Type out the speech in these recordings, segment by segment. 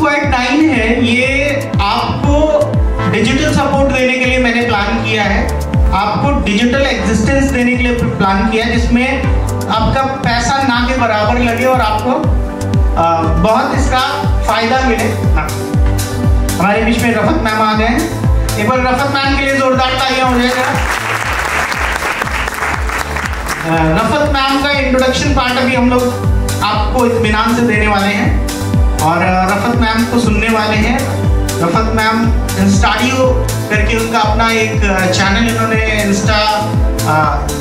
Squad9 है, ये आपको डिजिटल सपोर्ट देने के लिए मैंने प्लान किया है, आपको डिजिटल एग्जिस्टेंस देने के लिए प्लान किया है, जिसमें आपका पैसा ना के बराबर लगे और आपको बहुत इसका फायदा मिले। हमारे बीच में रफत मैम आ गए हैं, एक बार रफत मैम के लिए जोरदार तालियां हो जाएगा। रफत मैम का इंट्रोडक्शन पार्ट अभी हम लोग आपको इत्मीनान से देने वाले हैं और रफत मैम को सुनने वाले हैं। रफत मैम इंस्टाडियो करके उनका अपना एक चैनल, इन्होंने इंस्टा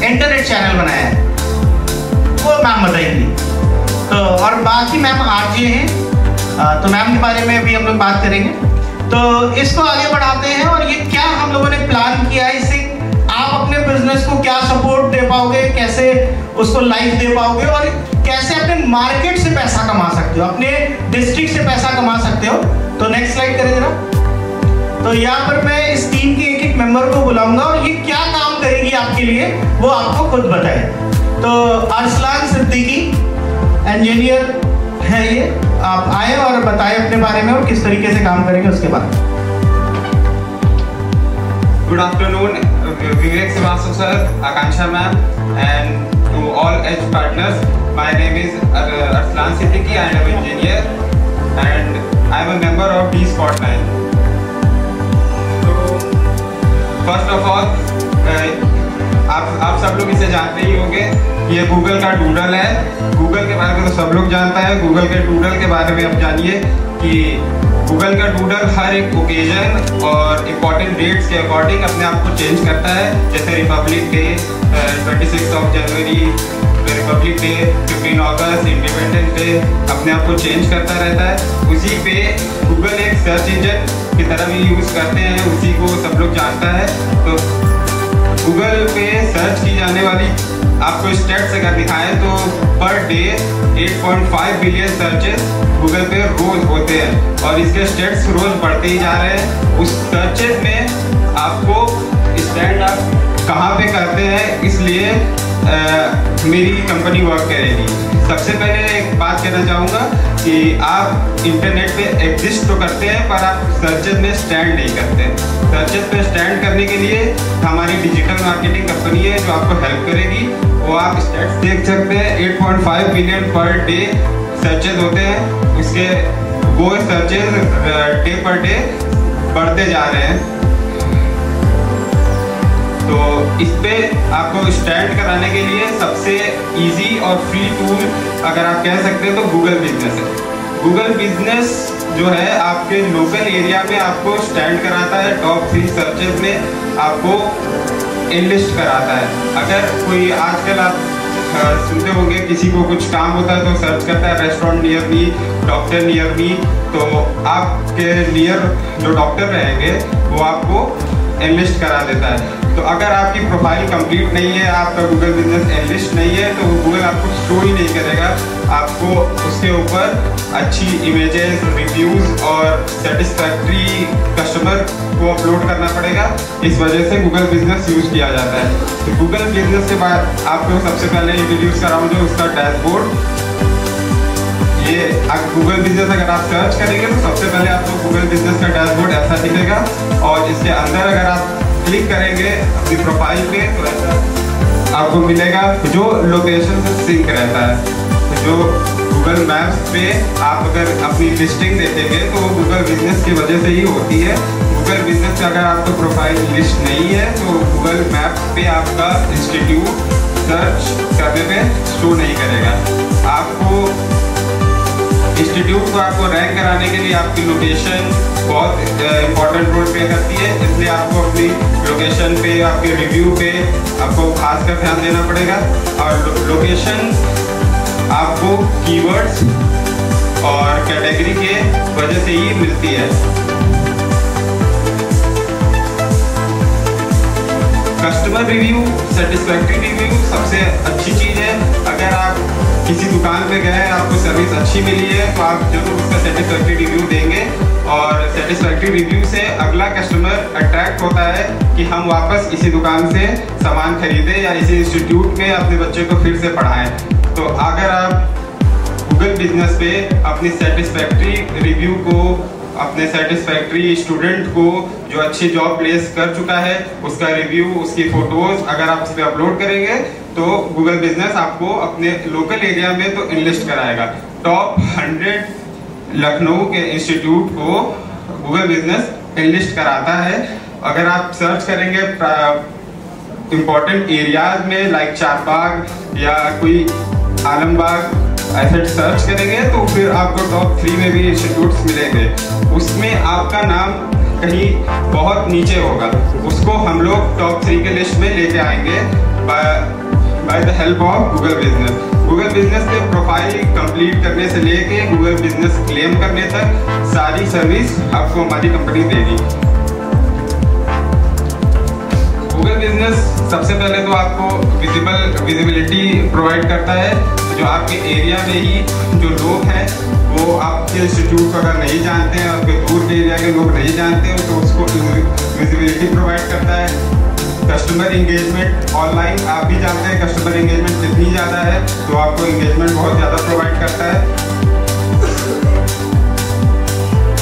इंटरनेट चैनल बनाया है, वो मैम बताएंगी। तो और बाकी मैम आरजे हैं, तो मैम के बारे में भी हम लोग बात करेंगे। तो इसको आगे बढ़ाते हैं और ये क्या हम लोगों ने प्लान किया है, इससे आप अपने बिजनेस को क्या सपोर्ट दे पाओगे, कैसे उसको लाइफ दे पाओगे और कैसे अपने मार्केट से पैसा कमा सकते हो, अपने डिस्ट्रिक्ट से पैसा कमा सकते हो। तो नेक्स्ट स्लाइड करें जरा। तो यहाँ पर मैं इस टीम के एक एक मेंबर को बुलाऊंगा और ये क्या काम करेगी आपके लिए वो आपको खुद बताए। तो अरसलान सिद्दीकी इंजीनियर है, ये आप आए और बताएं अपने बारे में और किस तरीके से काम करेंगे उसके बाद। Good afternoon, Vivek Srivastav sir, Akansha ma'am, and to all Edge partners. My name is Arslan Siddiqui. I am an engineer, and I am a member of Squad9. So, first of all, आप सब लोग इसे जानते ही होंगे। ये Google का doodle है। Google के बारे में तो सब लोग जानता है। गूगल के डूडल के बारे में अब जानिए कि गूगल का डूडल हर एक ओकेजन और इम्पॉर्टेंट डेट्स के अकॉर्डिंग अपने आप को चेंज करता है। जैसे रिपब्लिक डे, 26 जनवरी, रिपब्लिक डे, 15 अगस्त, इंडिपेंडेंस डे, अपने आप को चेंज करता रहता है। उसी पे गूगल एक सर्च इंजन की तरह भी यूज़ करते हैं, उसी को सब लोग जानता है। तो गूगल पे सर्च की जाने वाली आपको स्टेट्स अगर दिखाएं तो per day 8.5 billion searches Google पे रोज होते हैं और इसके स्टेट्स रोज बढ़ते ही जा रहे हैं। उस सर्चेस में आपको स्टैंड आप कहाँ पे करते हैं, इसलिए मेरी कंपनी वर्क करेगी। सबसे पहले एक बात कहना चाहूँगा कि आप इंटरनेट पे एग्जिस्ट तो करते हैं पर आप सर्चेस में स्टैंड नहीं करते। सर्चेस पे स्टैंड करने के लिए हमारी डिजिटल मार्केटिंग कंपनी है जो आपको हेल्प करेगी। वो आप स्टैट्स देख सकते हैं, 8.5 बिलियन पर डे सर्चेस होते हैं। उसके वो सर्चेस डे पर डे बढ़ते जा रहे हैं। तो इस पे आपको स्टैंड कराने के लिए सबसे इजी और फ्री टूल अगर आप कह सकते हैं तो गूगल बिजनेस है। गूगल बिजनेस जो है आपके लोकल एरिया में आपको स्टैंड कराता है, टॉप 3 सर्चेस में आपको एनलिस्ट कराता है। अगर कोई आजकल आप सुनते होंगे किसी को कुछ काम होता है तो सर्च करता है restaurant near me, doctor near me, तो आपके नियर जो डॉक्टर रहेंगे वो आपको एनलिस्ट करा देता है। तो अगर आपकी प्रोफाइल कंप्लीट नहीं है, आपका गूगल बिजनेस एनलिस्ट नहीं है, तो गूगल आपको शो ही नहीं करेगा। आपको उसके ऊपर अच्छी इमेजेस, रिव्यूज़ और सेटिस्फैक्ट्री कस्टमर को अपलोड करना पड़ेगा। इस वजह से गूगल बिजनेस यूज़ किया जाता है। तो गूगल बिजनेस के बाद आपको सबसे पहले इंट्रोड्यूस कराऊँ जो उसका डैशबोर्ड। ये गूगल बिजनेस अगर आप सर्च करेंगे तो सबसे पहले आपको गूगल बिजनेस का डैशबोर्ड ऐसा दिखेगा और इसके अंदर अगर आप क्लिक करेंगे अपनी प्रोफाइल पे तो ऐसा आपको मिलेगा जो लोकेशन से सिंक रहता है। जो गूगल मैप्स पे आप अगर अपनी लिस्टिंग देखेंगे तो वो गूगल बिजनेस की वजह से ही होती है। गूगल बिजनेस का अगर आपका प्रोफाइल लिस्ट नहीं है तो गूगल मैप्स पे आपका इंस्टीट्यूट सर्च करने पे शो नहीं करेगा। आपको इंस्टीट्यूट को आपको रैंक कराने के लिए आपकी लोकेशन बहुत इंपॉर्टेंट रोल प्ले करती है, इसलिए आपको अपनी लोकेशन पे, आपके रिव्यू पे आपको खासकर ध्यान देना पड़ेगा। और लोकेशन आपको कीवर्ड्स और कैटेगरी के वजह से ही मिलती है। कस्टमर रिव्यू, सेटिस्फैक्ट्री रिव्यू सबसे अच्छी चीज़ है। अगर आप किसी दुकान पे गए, आपको सर्विस अच्छी मिली है तो आप जरूर उसका सेटिस्फैक्ट्री रिव्यू देंगे और सेटिस्फैक्ट्री रिव्यू से अगला कस्टमर अट्रैक्ट होता है कि हम वापस इसी दुकान से सामान खरीदें या इसी इंस्टीट्यूट में अपने बच्चे को फिर से पढ़ाएं। तो अगर आप गूगल बिजनेस पे अपनी सेटिस्फैक्ट्री रिव्यू को, अपने सेटिस्फैक्ट्री स्टूडेंट को जो अच्छी जॉब प्लेस कर चुका है उसका रिव्यू, उसकी फोटोज अगर आप इस पे अपलोड करेंगे तो गूगल बिजनेस आपको अपने लोकल एरिया में तो इनलिस्ट कराएगा। टॉप 100 लखनऊ के इंस्टीट्यूट को गूगल बिजनेस इनलिस्ट कराता है। अगर आप सर्च करेंगे इंपॉर्टेंट एरियाज में लाइक चारबाग या कोई आलमबाग ऐसे सर्च करेंगे तो फिर आपको टॉप 3 में भी इंस्टीट्यूट्स मिलेंगे। उसमें आपका नाम कहीं बहुत नीचे होगा, उसको हम लोग टॉप 3 के लिस्ट में लेके आएंगे by the help of Google business. Google business के प्रोफाइल कंप्लीट करने से लेके गूगल बिजनेस क्लेम करने तक सारी सर्विस आपको हमारी कंपनी देगी। गूगल बिजनेस सबसे पहले तो आपको विजिबिलिटी प्रोवाइड करता है। जो आपके एरिया में ही जो लोग हैं वो आपके इंस्टीट्यूट को अगर नहीं जानते हैं, आपके दूर के एरिया के लोग नहीं जानते हैं तो उसको विजिबिलिटी प्रोवाइड करता है। कस्टमर इंगेजमेंट ऑनलाइन आप भी जानते हैं कस्टमर इंगेजमेंट कितनी ज़्यादा है, तो आपको इंगेजमेंट बहुत ज़्यादा प्रोवाइड करता है।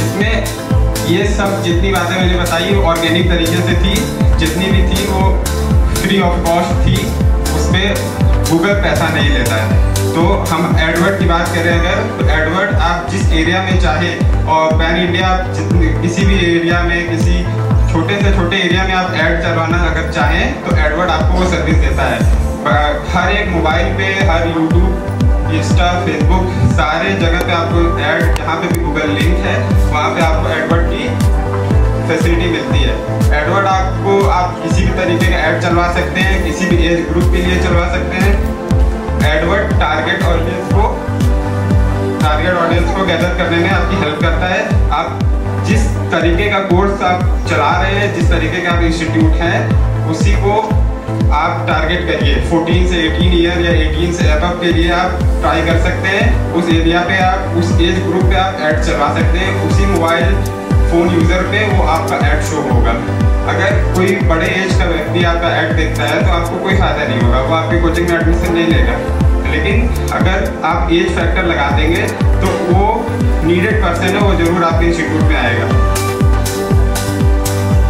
इसमें ये सब जितनी बातें मैंने बताई ऑर्गेनिक तरीके से थी, जितनी भी थी वो फ्री ऑफ कॉस्ट थी, उसमें गूगल पैसा नहीं लेता है। तो हम एडवर्ड की बात करें अगर, तो एडवर्ड आप जिस एरिया में चाहे और पैन इंडिया किसी भी एरिया में, किसी छोटे से छोटे एरिया में आप ऐड चलवाना अगर चाहें तो एडवर्ड आपको वो सर्विस देता है। हर एक मोबाइल पे, हर यूट्यूब, इंस्टा, फेसबुक, सारे जगह पे आपको ऐड, जहाँ पे भी गूगल लिंक है वहाँ पे आपको एडवर्ड की फैसिलिटी मिलती है। एडवर्ड आपको आप किसी भी तरीके का ऐड चलवा सकते हैं, किसी भी एज ग्रुप के लिए चलवा सकते हैं। एडवर्ड टारगेट ऑडियंस को गैदर करने में आपकी हेल्प करता है। आप जिस तरीके का कोर्स आप चला रहे हैं, जिस तरीके का आप इंस्टीट्यूट हैं, उसी को आप टारगेट करिए। 14 से 18 ईयर या 18 से अबव के लिए आप ट्राई कर सकते हैं। उस एरिया पे आप, उस एज ग्रुप पे आप ऐड चलवा सकते हैं। उसी मोबाइल फोन यूजर पे वो आपका ऐड शो होगा। अगर कोई बड़े एज का व्यक्ति आपका ऐड देखता है तो आपको कोई फायदा नहीं होगा, वो आपकी कोचिंग में एडमिशन नहीं लेगा। लेकिन अगर आप एज फैक्टर लगा देंगे तो वो नीडेड पर्सन है, वो जरूर आपके इंस्टीट्यूट में आएगा।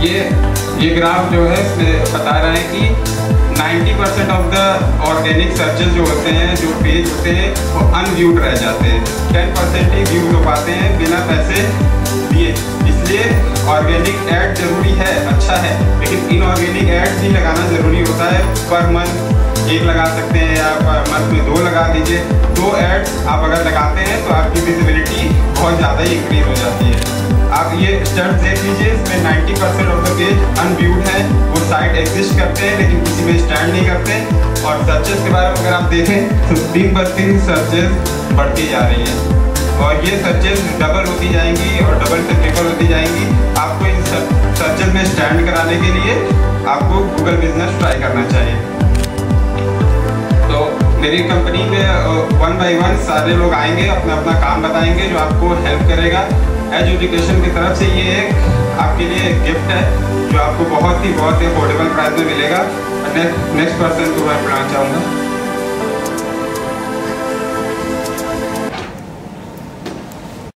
ये ग्राफ जो है इसमें बता रहा है कि 90% ऑफ द ऑर्गेनिक सर्चेज जो होते हैं, जो पेज होते हैं, वो अनव्यूड रह जाते हैं। 10% ही व्यूज हो पाते हैं बिना पैसे दिए। इसलिए ऑर्गेनिक ऐड जरूरी है, अच्छा है, लेकिन इनऑर्गेनिक ऐड भी लगाना जरूरी होता है। पर मंथ 1 लगा सकते हैं या पर मंथ में 2 लगा दीजिए। 2 एड्स आप अगर लगाते हैं तो आपकी विजिबिलिटी बहुत ज़्यादा ही इंक्रीज हो जाती है। आप ये स्टेप्स देख लीजिए, इसमें 90% ऑफ द पेज अनव्यूड है, वो साइट एग्जिस्ट करते हैं लेकिन किसी में स्टैंड नहीं करते। और सर्चेस के बारे में अगर आप देखें तो 3 पर 3 सर्चेस बढ़ती जा रही हैं और ये सर्चेस डबल होती जाएंगी और डबल से ट्रिपल होती जाएंगी। आपको इन सर्चेस में स्टैंड कराने के लिए आपको गूगल बिजनेस ट्राई करना चाहिए। तो मेरी कंपनी में 1 बाय 1 सारे लोग आएंगे, अपना अपना काम बताएंगे जो आपको हेल्प करेगा। एज एजुकेशन की तरफ से ये एक आपके लिए एक गिफ्ट है जो आपको बहुत ही अफोर्डेबल प्राइस में मिलेगा। नेक्स्ट पर्सन को मैं बुलाना चाहूँगा।